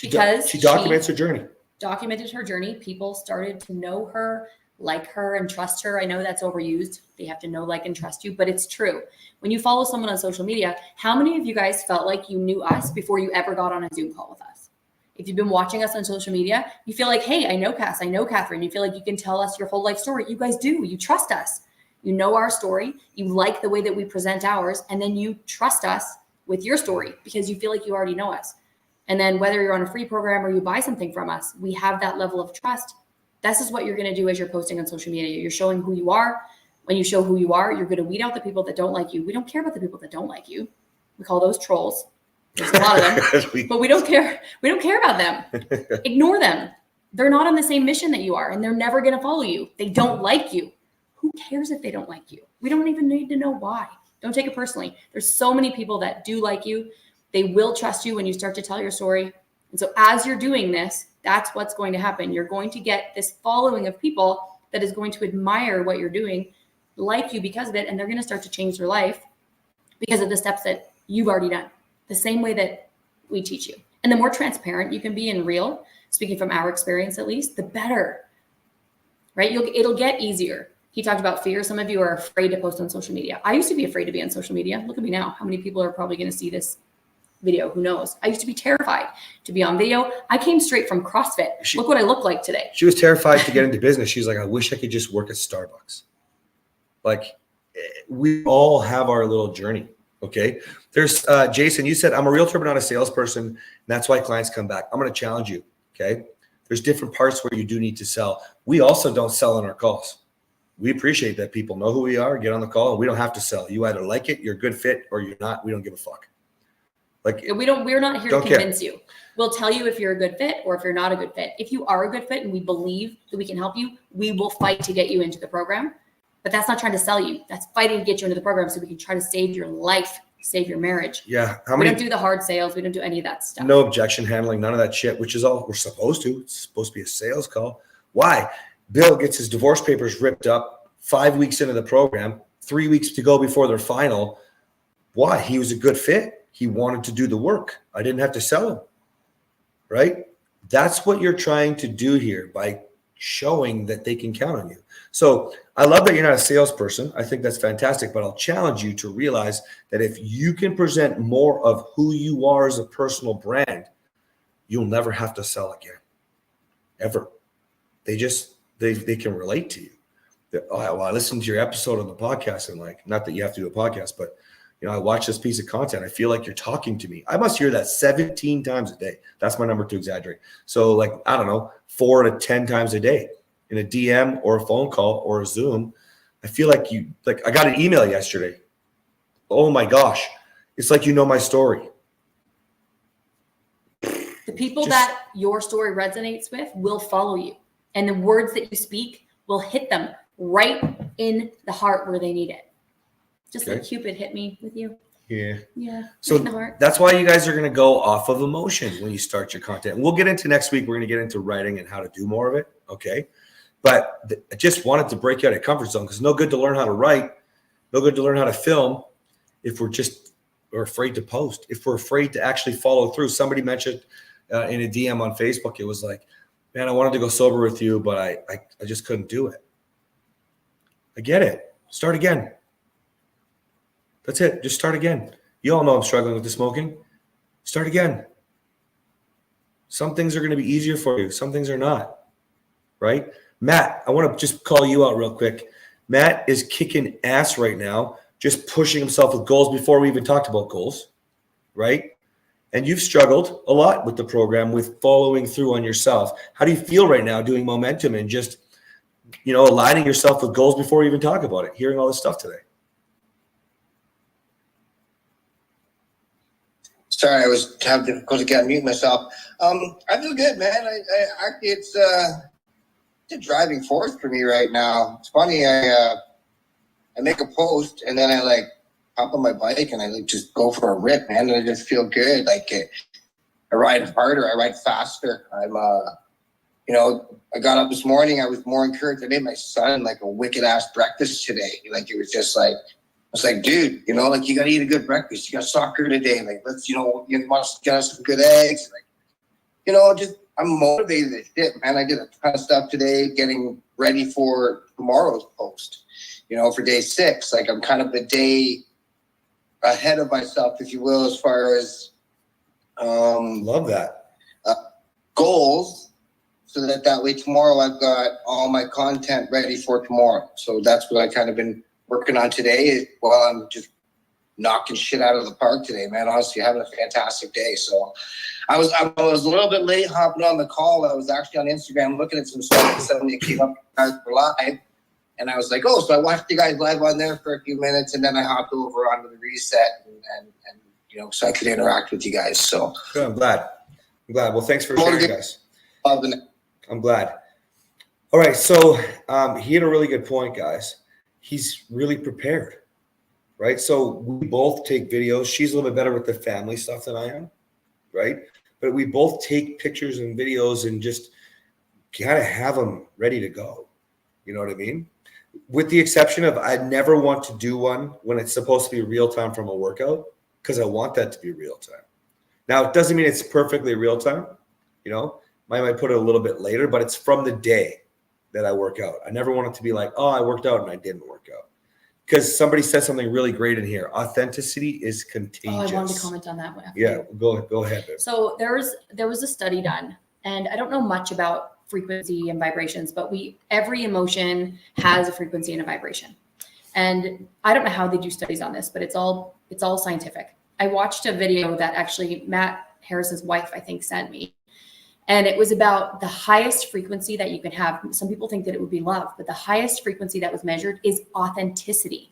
Because she documents her journey. Documented her journey. People started to know her, like her, and trust her. I know that's overused. They have to know, like, and trust you, but it's true. When you follow someone on social media, how many of you guys felt like you knew us before you ever got on a Zoom call with us? If you've been watching us on social media, you feel like, hey, I know Cass, I know Kathryn. You feel like you can tell us your whole life story. You guys do. You trust us. You know our story. You like the way that we present ours, and then you trust us with your story because you feel like you already know us. And then whether you're on a free program or you buy something from us, we have that level of trust. This is what you're going to do as you're posting on social media. You're showing who you are. When you show who you are, you're going to weed out the people that don't like you. We don't care about the people that don't like you. We call those trolls. There's a lot of them, but we don't care. We don't care about them. Ignore them. They're not on the same mission that you are, and they're never going to follow you. They don't like you. Who cares if they don't like you? We don't even need to know why. Don't take it personally. There's so many people that do like you. They will trust you when you start to tell your story. And so as you're doing this, that's what's going to happen. You're going to get this following of people that is going to admire what you're doing, like you because of it, and they're going to start to change their life because of the steps that you've already done, the same way that we teach you. And the more transparent you can be and real, speaking from our experience at least, the better, right? It'll get easier. He talked about fear. Some of you are afraid to post on social media. I used to be afraid to be on social media. Look at me now. How many people are probably going to see this video? Who knows? I used to be terrified to be on video. I came straight from CrossFit. Look what I look like today. She was terrified to get into business. She's like, I wish I could just work at Starbucks. Like, we all have our little journey. Okay. There's Jason, you said, I'm a realtor, but not a salesperson. And that's why clients come back. I'm going to challenge you. Okay. There's different parts where you do need to sell. We also don't sell on our calls. We appreciate that people know who we are, get on the call, and we don't have to sell. You either like it, you're a good fit, or you're not. We don't give a fuck. Like, we're not here to convince you. We'll tell you if you're a good fit or if you're not a good fit. If you are a good fit and we believe that we can help you, we will fight to get you into the program. But that's not trying to sell you. That's fighting to get you into the program so we can try to save your life, save your marriage. Yeah. We don't do the hard sales. We don't do any of that stuff. No objection handling, none of that shit, which is all we're supposed to. It's supposed to be a sales call. Why? Bill gets his divorce papers ripped up 5 weeks into the program, 3 weeks to go before their final. Why? He was a good fit. He wanted to do the work. I didn't have to sell him, right? That's what you're trying to do here by showing that they can count on you. So I love that you're not a salesperson. I think that's fantastic, but I'll challenge you to realize that if you can present more of who you are as a personal brand, you'll never have to sell again, ever. They can relate to you. Well, I listened to your episode on the podcast and like, not that you have to do a podcast, but I watch this piece of content. I feel like you're talking to me. I must hear that 17 times a day. That's my number to exaggerate. So like, I don't know, 4 to 10 times a day in a DM or a phone call or a Zoom. I feel like I got an email yesterday. Oh my gosh. It's like, my story. The people that your story resonates with will follow you. And the words that you speak will hit them right in the heart where they need it. Just like Cupid hit me with you. Yeah. Yeah. So that's why you guys are going to go off of emotion when you start your content. And we'll get into next week. We're going to get into writing and how to do more of it. Okay. But I just wanted to break you out of your comfort zone because no good to learn how to write, no good to learn how to film if we're afraid to post, if we're afraid to actually follow through. Somebody mentioned in a DM on Facebook, it was like, man, I wanted to go sober with you, but I just couldn't do it. I get it. Start again. That's it. Just start again. You all know I'm struggling with the smoking. Start again. Some things are going to be easier for you. Some things are not. Right? Matt, I want to just call you out real quick. Matt is kicking ass right now, just pushing himself with goals before we even talked about goals, right? And you've struggled a lot with the program, with following through on yourself. How do you feel right now doing momentum and just, aligning yourself with goals before we even talk about it, hearing all this stuff today? Sorry, I was having difficulty getting mute myself. I feel good, man. It's a driving force for me right now. It's funny. I make a post and then I hop on my bike and I just go for a rip, man. And I just feel good. I ride harder. I ride faster. I got up this morning. I was more encouraged. I made my son a wicked ass breakfast today. It was just I was like, dude, you got to eat a good breakfast. You got soccer today. Let's, you must get us some good eggs. I'm motivated as shit, man. I did a ton of stuff today getting ready for tomorrow's post, for day 6. I'm kind of a day ahead of myself, if you will, as far as Love that. Goals. So that way tomorrow I've got all my content ready for tomorrow. So that's what I kind of been working on today while I'm just knocking shit out of the park today, man. Honestly, having a fantastic day. So I was a little bit late hopping on the call. I was actually on Instagram looking at some stuff and suddenly it came up for live. And I was like, oh, so I watched you guys live on there for a few minutes and then I hopped over onto the reset and so I could interact with you guys. So good, I'm glad. Well, thanks for sharing, guys. I'm glad. All right. So he had a really good point, guys. He's really prepared, right? So we both take videos. She's a little bit better with the family stuff than I am, right? But we both take pictures and videos and just kind of have them ready to go. You know what I mean? With the exception of I never want to do one when it's supposed to be real time from a workout because I want that to be real time. Now, it doesn't mean it's perfectly real time, I might put it a little bit later, but it's from the day that I work out. I never want it to be like, oh, I worked out and I didn't work out. Because somebody said something really great in here. Authenticity is contagious. Oh, I wanted to comment on that one. Yeah, go ahead. Babe. So there was a study done, and I don't know much about frequency and vibrations, but every emotion has a frequency and a vibration. And I don't know how they do studies on this, but it's all scientific. I watched a video that actually Matt Harris's wife, I think, sent me. And it was about the highest frequency that you can have. Some people think that it would be love, but the highest frequency that was measured is authenticity.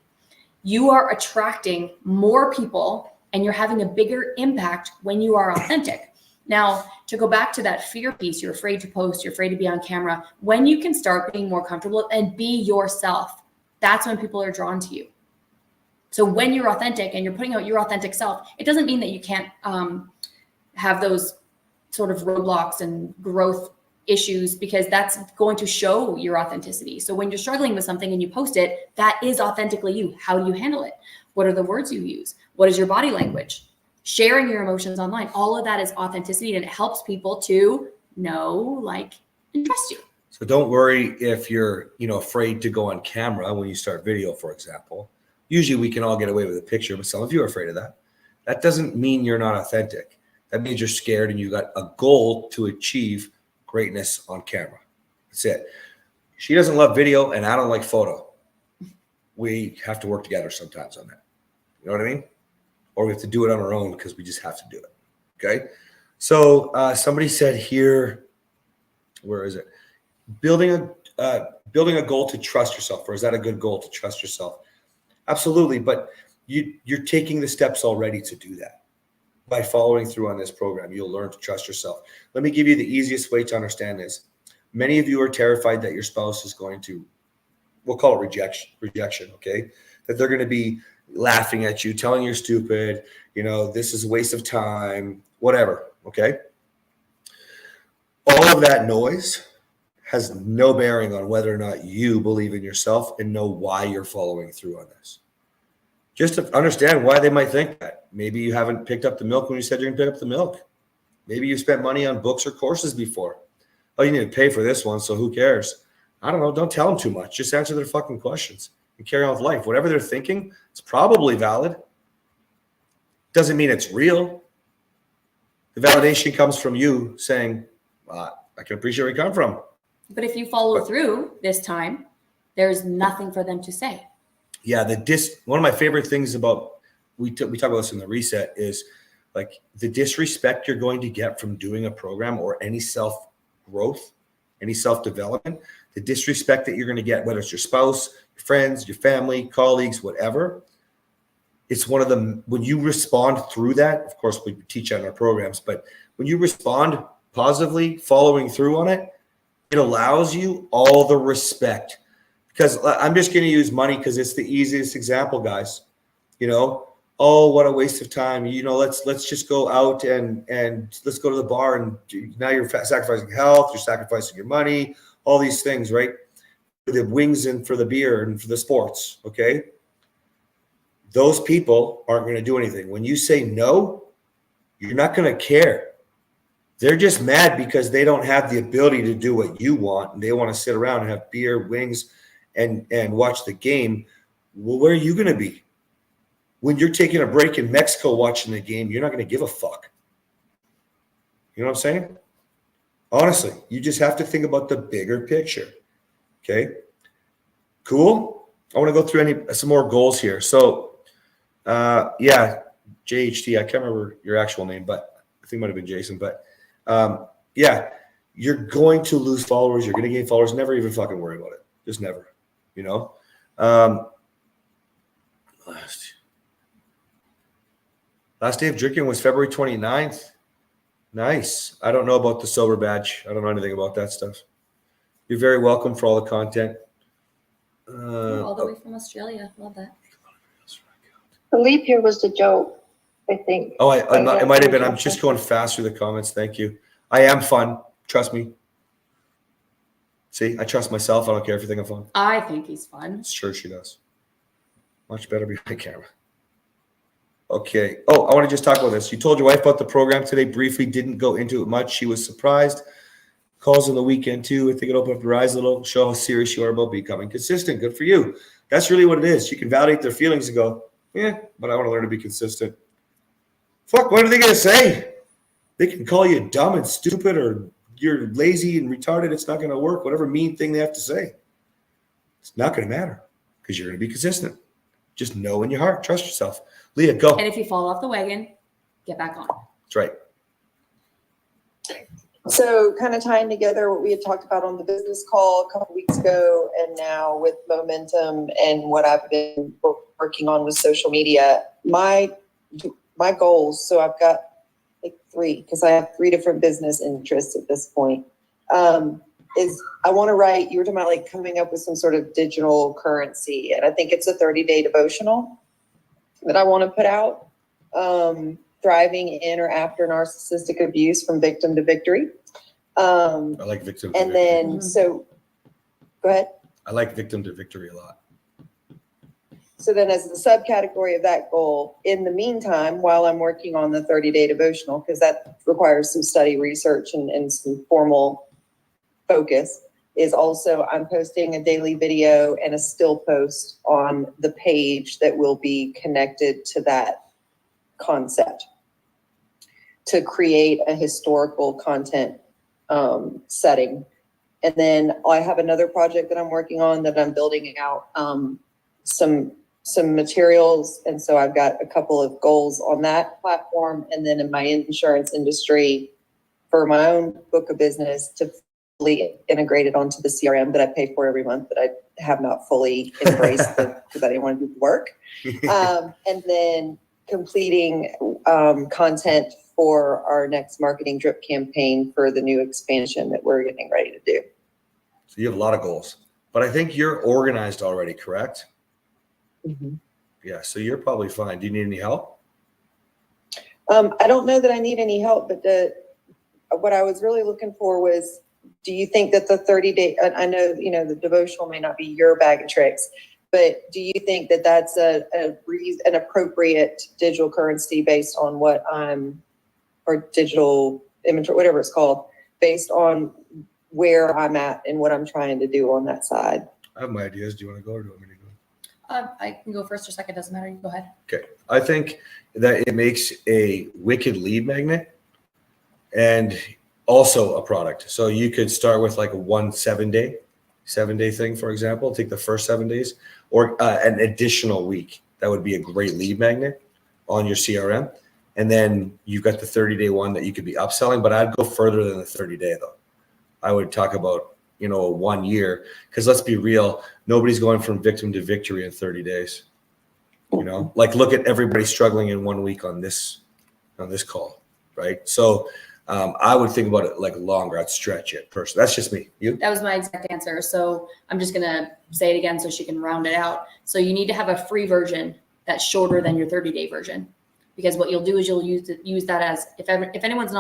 You are attracting more people and you're having a bigger impact when you are authentic. Now, to go back to that fear piece, you're afraid to post, you're afraid to be on camera. When you can start being more comfortable and be yourself, that's when people are drawn to you. So when you're authentic and you're putting out your authentic self, it doesn't mean that you can't have those sort of roadblocks and growth issues, because that's going to show your authenticity. So when you're struggling with something and you post it, that is authentically you. How do you handle it? What are the words you use? What is your body language? Sharing your emotions online. All of that is authenticity, and it helps people to know, like, and trust you. So don't worry if you're, afraid to go on camera when you start video, for example. Usually we can all get away with a picture, but some of you are afraid of that. That doesn't mean you're not authentic. That means you're scared and you got a goal to achieve greatness on camera. That's it. She doesn't love video and I don't like photo. We have to work together sometimes on that. You know what I mean? Or we have to do it on our own because we just have to do it. Okay. So somebody said here, where is it? Building a goal to trust yourself, or is that a good goal to trust yourself? Absolutely. But you're taking the steps already to do that. By following through on this program, you'll learn to trust yourself. Let me give you the easiest way to understand this. Many of you are terrified that your spouse is going to, we'll call it rejection, okay? That they're going to be laughing at you, telling you're stupid, this is a waste of time, whatever, okay? All of that noise has no bearing on whether or not you believe in yourself and know why you're following through on this. Just to understand why they might think that. Maybe you haven't picked up the milk when you said you're going to pick up the milk. Maybe you spent money on books or courses before. Oh, you need to pay for this one, so who cares? I don't know. Don't tell them too much. Just answer their fucking questions and carry on with life. Whatever they're thinking, it's probably valid. Doesn't mean it's real. The validation comes from you saying, I can appreciate where you come from. But if you follow through this time, There's nothing for them to say. Yeah, one of my favorite things about we talk about this in the reset is like the disrespect you're going to get from doing a program or any self growth, any self development, the disrespect that you're going to get, whether it's your spouse, your friends, your family, colleagues, whatever. It's one of them when you respond through that. Of course, we teach that in our programs, but when you respond positively, following through on it, it allows you all the respect. Because I'm just going to use money because it's the easiest example, guys. You know, oh, what a waste of time. You know, let's just go out and let's go to the bar, and now you're sacrificing health, you're sacrificing your money, all these things, right? For the wings and for the beer and for the sports, okay? Those people aren't going to do anything. When you say no, you're not going to care. They're just mad because they don't have the ability to do what you want, and they want to sit around and have beer, wings, and watch the game. Well, where are you going to be? When you're taking a break in Mexico watching the game, you're not going to give a fuck. You know what I'm saying? Honestly, you just have to think about the bigger picture. Okay? Cool? I want to go through some more goals here. So, yeah, JHT, I can't remember your actual name, but I think it might have been Jason. But, yeah, you're going to lose followers. You're going to gain followers. Never even fucking worry about it. Just never, you know? Last day of drinking was February 29th. Nice. I don't know about the sober badge. I don't know anything about that stuff. You're very welcome for all the content. All the way from Australia. Love that. The leap year was the joke, I think. Oh, it might have been. I'm just going fast through the comments. Thank you. I am fun. Trust me. See, I trust myself. I don't care if you think I'm fun. I think he's fun. Sure she does. Much better behind camera. Okay. Oh, I want to just talk about this. You told your wife about the program today briefly, didn't go into it much. She was surprised. Calls on the weekend too. I think it opened up her eyes a little, show how serious you are about becoming consistent. Good for you. That's really what it is. You can validate their feelings and go, yeah, but I want to learn to be consistent. Fuck, what are they going to say? They can call you dumb and stupid or you're lazy and retarded. It's not going to work. Whatever mean thing they have to say. It's not going to matter because you're going to be consistent. Just know in your heart. Trust yourself. Leah, go. And if you fall off the wagon, get back on. That's right. So kind of tying together what we had talked about on the business call a couple weeks ago and now with momentum and what I've been working on with social media, my goals, so I've got like 3, because I have 3 different business interests at this point, is I want to write, you were talking about like coming up with some sort of digital currency. And I think it's a 30-day devotional that I want to put out. Thriving in or after narcissistic abuse from victim to victory. I like victim to and victory. then, so go ahead. I like victim to victory a lot. So then as the subcategory of that goal, in the meantime, while I'm working on the 30-day devotional, because that requires some study, research, and some formal focus, is also I'm posting a daily video and a still post on the page that will be connected to that concept to create a historical content setting. And then I have another project that I'm working on that I'm building out some materials. And so I've got a couple of goals on that platform. And then in my insurance industry for my own book of business to fully integrate it onto the CRM that I pay for every month that I have not fully embraced because I didn't want to do the work. And then completing content for our next marketing drip campaign for the new expansion that we're getting ready to do. So you have a lot of goals, but I think you're organized already, correct? Mm-hmm. Yeah, so you're probably fine. Do you need any help? I don't know that I need any help, but what I was really looking for was, do you think that the 30-day, I know, the devotional may not be your bag of tricks, but do you think that that's an appropriate digital currency based on what or digital inventory, whatever it's called, based on where I'm at and what I'm trying to do on that side? I have my ideas. Do you want to go or do you want me to go? I can go first or second. Doesn't matter. You go ahead. Okay. I think that it makes a wicked lead magnet and also a product. So you could start with like a 1 7-day 7-day thing, for example, take the first 7 days or an additional week. That would be a great lead magnet on your CRM. And then you've got the 30-day one that you could be upselling, but I'd go further than the 30-day though. I would talk about, 1 year, because let's be real, nobody's going from victim to victory in 30 days. Like look at everybody struggling in 1 week on this call, right? So I would think about it like longer. I'd stretch it personally. That's just me. You? That was my exact answer. So I'm just going to say it again so she can round it out. So you need to have a free version that's shorter than your 30-day version, because what you'll do is you'll use that as, if anyone's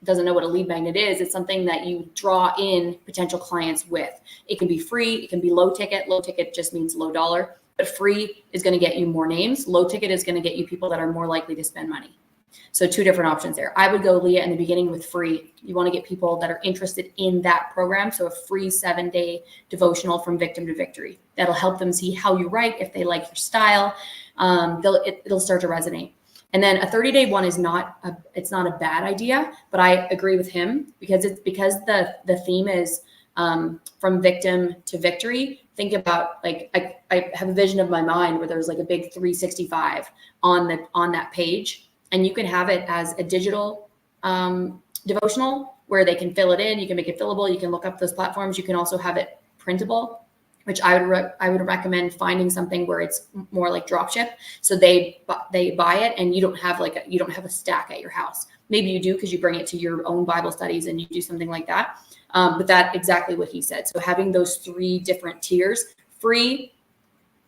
doesn't know what a lead magnet is, it's something that you draw in potential clients with. It can be free. It can be low ticket. Low ticket just means low dollar, but free is going to get you more names. Low ticket is going to get you people that are more likely to spend money. So 2 different options there. I would go, Leah, in the beginning with free. You want to get people that are interested in that program. So a free 7-day devotional from victim to victory. That'll help them see how you write. If they like your style, it'll start to resonate. And then a 30-day one is not a bad idea, but I agree with him because the theme is from victim to victory. Think about, like, I have a vision of my mind where there's like a big 365 on that page. And you can have it as a digital devotional where they can fill it in. You can make it fillable. You can look up those platforms. You can also have it printable, which I would recommend finding something where it's more like dropship. So they buy it, and you don't have a stack at your house. Maybe you do because you bring it to your own Bible studies and you do something like that. But that's exactly what he said. So having those 3 different tiers: free,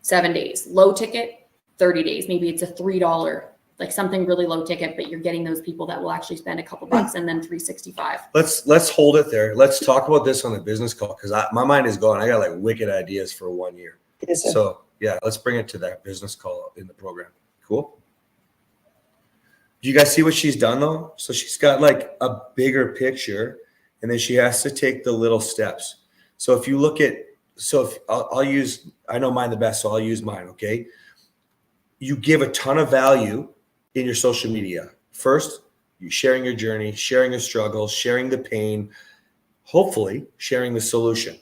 7 days; low ticket, 30 days. Maybe it's a $3. Like something really low ticket, but you're getting those people that will actually spend a couple bucks, and then 365. Let's hold it there. Let's talk about this on the business call, because my mind is going. I got like wicked ideas for 1 year. Yes, sir. So yeah, let's bring it to that business call in the program. Cool. Do you guys see what she's done though? So she's got like a bigger picture, and then she has to take the little steps. So if you look at, I know mine the best, so I'll use mine. Okay. You give a ton of value in your social media. First, you sharing your journey, sharing your struggles, sharing the pain, hopefully sharing the solution.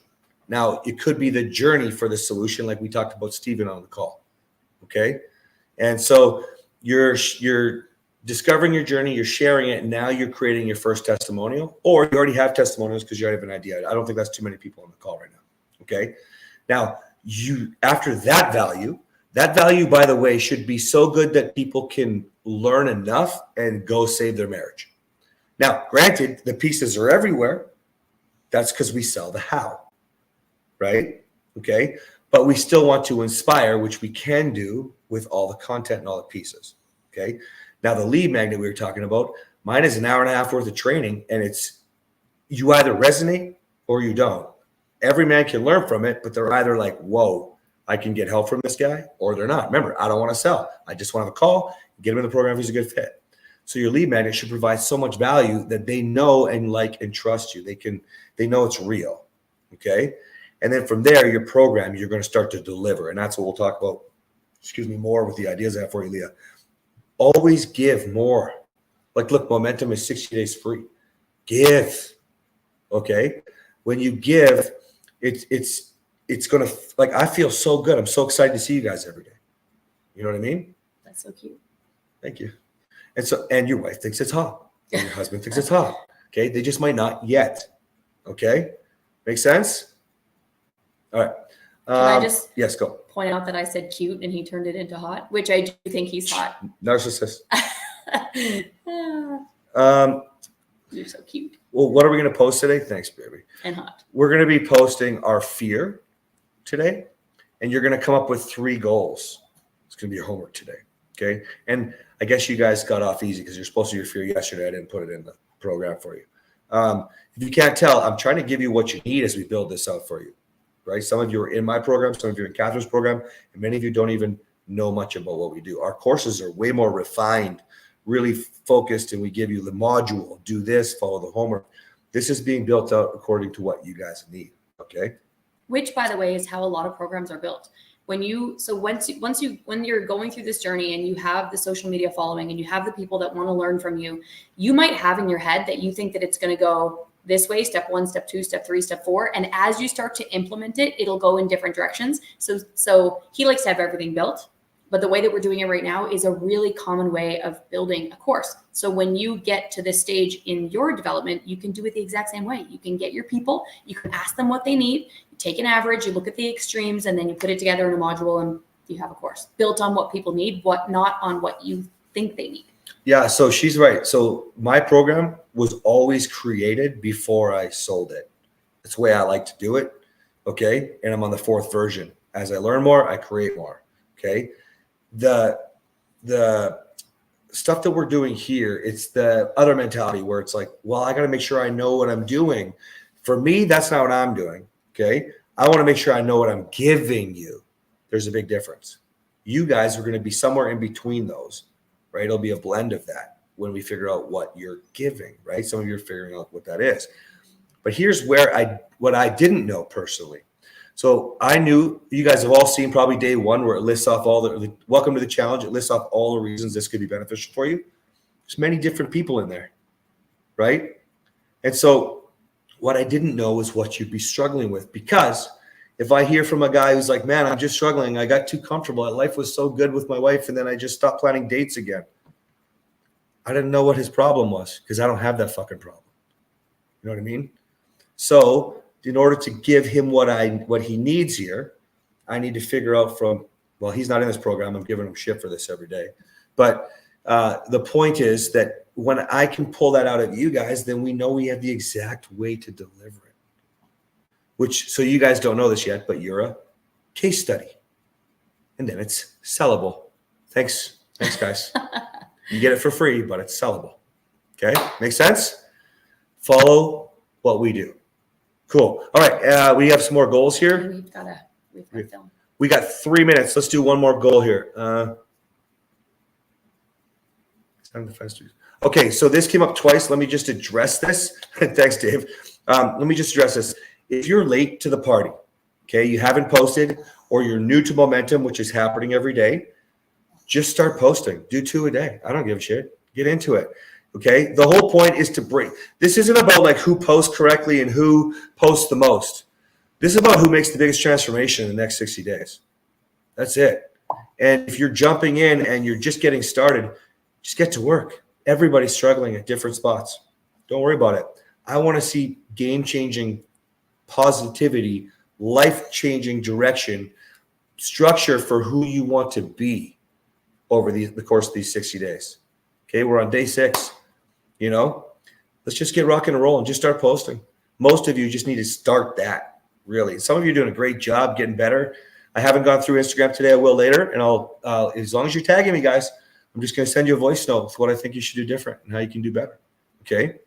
Now, it could be the journey for the solution, like we talked about Stephen on the call. Okay. And so you're discovering your journey, you're sharing it, and now you're creating your first testimonial, or you already have testimonials because you already have an idea. I don't think that's too many people on the call right now. Okay. Now, after that value, by the way, should be so good that people can learn enough and go save their marriage. Now, granted, the pieces are everywhere. That's because we sell the how, right? Okay. But we still want to inspire, which we can do with all the content and all the pieces. Okay. Now, the lead magnet we were talking about, mine is an hour and a half worth of training, and you either resonate or you don't. Every man can learn from it, but they're either like, whoa, I can get help from this guy, or they're not. Remember, I don't want to sell. I just want to have a call, get him in the program if he's a good fit. So your lead magnet should provide so much value that they know and like and trust you. They know it's real. Okay. And then from there, your program, you're going to start to deliver. And that's what we'll talk about, more with the ideas I have for you, Leah. Always give more. Like, look, momentum is 60 days free. Give. Okay. When you give, it's going to, like, I feel so good. I'm so excited to see you guys every day. You know what I mean? That's so cute. Thank you. And your wife thinks it's hot. And your husband thinks it's hot. Okay. They just might not yet. Okay. Make sense? All right. Can I just yes, go. point out that I said cute and he turned it into hot, which I do think he's hot. Narcissist. You're so cute Well, what are we going to post today? Thanks, baby. and hot. We're going to be posting our fear today, and you're going to come up with 3 goals. It's going to be your homework today. Okay. And I guess you guys got off easy because you're supposed to do your fear yesterday. I didn't put it in the program for you. If you can't tell, I'm trying to give you what you need as we build this out for you. Right? Some of you are in my program, some of you are in Kathryn's program, and many of you don't even know much about what we do. Our courses are way more refined, really focused, and we give you the module, do this, follow the homework. This is being built out according to what you guys need. Okay. Which, by the way, is how a lot of programs are built. When you're going through this journey and you have the social media following and you have the people that want to learn from you, you might have in your head that you think that it's going to go this way, step 1, step 2, step 3, step 4. And as you start to implement it, it'll go in different directions. So he likes to have everything built, but the way that we're doing it right now is a really common way of building a course. So when you get to this stage in your development, you can do it the exact same way. You can get your people, you can ask them what they need, you take an average, you look at the extremes, and then you put it together in a module and you have a course built on what people need, not on what you think they need. Yeah, so she's right. So my program was always created before I sold it. That's the way I like to do it. Okay. And I'm on the 4th version. As I learn more, I create more. Okay. The stuff that we're doing here, it's the other mentality where it's like, well, I got to make sure I know what I'm doing. For me, that's not what I'm doing. Okay. I want to make sure I know what I'm giving you. There's a big difference. You guys are going to be somewhere in between those, right? It'll be a blend of that when we figure out what you're giving, right? Some of you are figuring out what that is. But here's where what I didn't know personally. So I knew, you guys have all seen probably day 1 where it lists off all the welcome to the challenge. It lists off all the reasons this could be beneficial for you. There's many different people in there, right? And so what I didn't know is what you'd be struggling with, because if I hear from a guy who's like, man, I'm just struggling. I got too comfortable. Life was so good with my wife, and then I just stopped planning dates again. I didn't know what his problem was because I don't have that fucking problem. You know what I mean? So in order to give him what he needs here, I need to figure out well, he's not in this program. I'm giving him shit for this every day. But the point is that when I can pull that out of you guys, then we know we have the exact way to deliver it. So you guys don't know this yet, but you're a case study. And then it's sellable. Thanks, guys. You get it for free, but it's sellable. Okay, make sense? Follow what we do. Cool. All right, we have some more goals here. We've got film. We got 3 minutes. Let's do one more goal here. Okay, so this came up twice. Let me just address this. Thanks, Dave. Let me just address this. If you're late to the party, okay, you haven't posted, or you're new to momentum, which is happening every day, just start posting. Do 2 a day. I don't give a shit. Get into it. Okay. The whole point is to break. This isn't about like who posts correctly and who posts the most. This is about who makes the biggest transformation in the next 60 days. That's it. And if you're jumping in and you're just getting started, just get to work. Everybody's struggling at different spots. Don't worry about it. I want to see game-changing positivity, life-changing direction, structure for who you want to be over the course of these 60 days. Okay, we're on day 6. Let's just get rocking and rolling. Just start posting. Most of you just need to start that, really. Some of you are doing a great job getting better. I haven't gone through Instagram today. I will later. And I'll, as long as you're tagging me, guys, I'm just going to send you a voice note with what I think you should do different and how you can do better. Okay.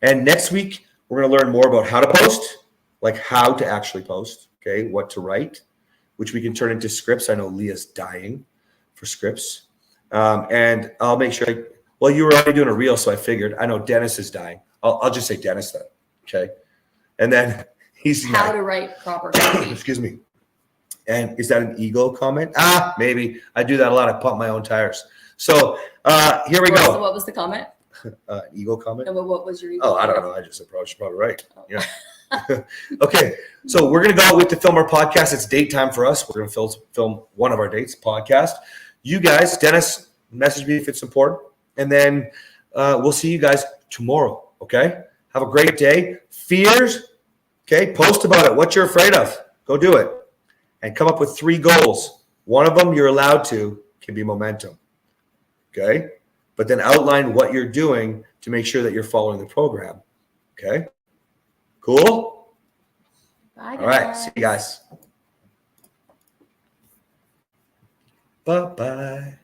And next week, we're going to learn more about how to post, like how to actually post. Okay. What to write, which we can turn into scripts. I know Leah's dying for scripts. And I'll make sure you were already doing a reel, so I figured. I know Dennis is dying. I'll just say Dennis then. Okay. And then he's how to write proper copy. Excuse me. And is that an ego comment? Maybe. I do that a lot. I pump my own tires. So here we go. So what was the comment? Ego comment? No, but what was your ego? Oh, I don't know. I just approached probably right. Oh. Yeah. Okay. So we're going to go with the Film Our Podcast. It's date time for us. We're going to film one of our dates, podcast. You guys, Dennis, message me if it's important. And then we'll see you guys tomorrow. Okay. Have a great day. Fears. Okay. Post about it. What you're afraid of. Go do it. And come up with 3 goals. One of them you're allowed to can be momentum. Okay. But then outline what you're doing to make sure that you're following the program. Okay. Cool. Bye, guys. All right. See you guys. Bye-bye.